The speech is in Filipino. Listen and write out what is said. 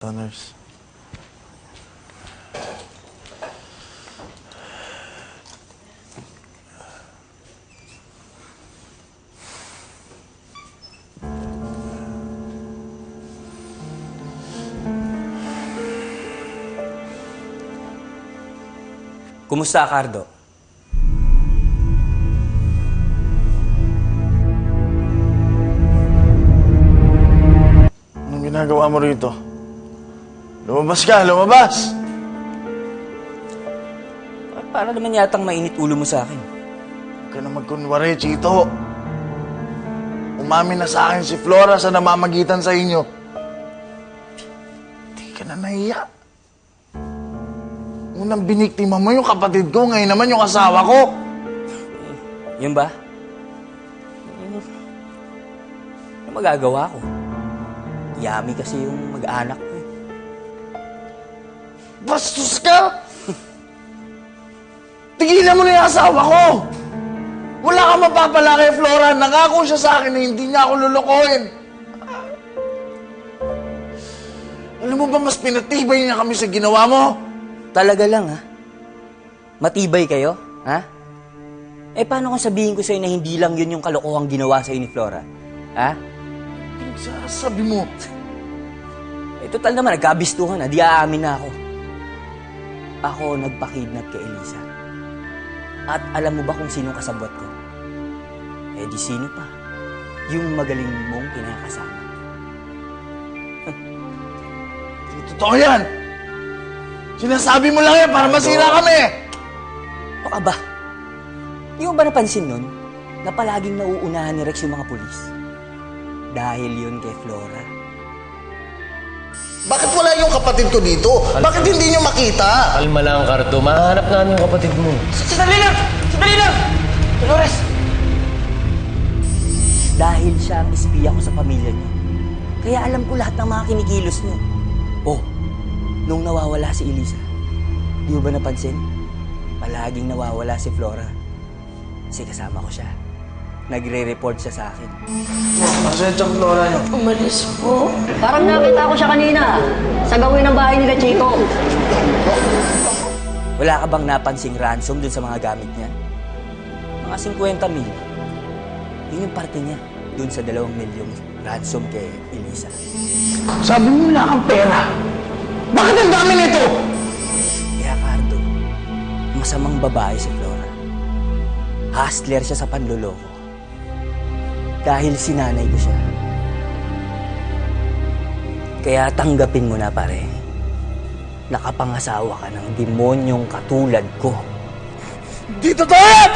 Nurse. Kumusta, Cardo? Anong ginagawa mo rito? Lumabas ka! Lumabas! Para naman yatang mainit ulo mo sa akin. Huwag ka na magkunwari, Chito. Umamin na sa akin si Flora sa namamagitan sa inyo. Hindi ka na nahiya. Unang biniktima mo yung kapatid ko, ngayon naman yung asawa ko. Yun ba? Ano magagawa ko? Yami kasi yung mag-anak ko eh. Bastos ka! Tigilan mo na yung asawa ko! Wala kang mapapala kay Flora. Nangako siya sa akin na hindi niya ako lulukohin. Alam mo ba, mas pinatibay niya kami sa ginawa mo? Talaga lang, ha? Matibay kayo, ha? Eh, paano kung sabihin ko sa'yo na hindi lang yun yung kalokohang ginawa sa'yo ni Flora? Ha? Sabi mo, Eh, total naman, nagkabistuhan na. Di aamin na ako. Ako nagpakidnap kay Elisa. At alam mo ba kung sino kasabwat ko? Eh, di sino pa? Yung magaling mong kinakasama. hindi totoo yan! Sinasabi mo lang yan para masira kami! O ka ba? Di mo ba napansin nun na palaging nauunahan ni Rex yung mga pulis? Dahil yun kay Flora. Bakit wala yung kapatid ko dito? Bakit hindi nyo makita? Kalma lang, Cardo. Mahanap namin yung kapatid mo. Sandali lang! Sandali lang! Dolores! Dahil siya ang espiya ko sa pamilya niyo. Kaya alam ko lahat ng mga kinikilos niyo. Oh, nung nawawala si Elisa, di mo ba napansin? Palaging nawawala si Flora. Kasi kasama ko siya. Nagre-report siya sa akin. Asan yung Flora nyo? Umalis po. Parang nakita ko siya kanina sa gawin ng bahay nila, Chito. Wala ka bang napansing ransom dun sa mga gamit niya? Mga 50 mil. Yun yung parte niya dun sa 2 milyong ransom kay Elisa. Sabi mo wala kang pera. Bakit ang dami nito? Kaya, Cardo, masamang babae si Flora. Hustler siya sa panloloko. Dahil sinanay ko siya. Kaya tanggapin mo na, pare. Nakapangasawa ka ng demonyong katulad ko. Di totoo yan!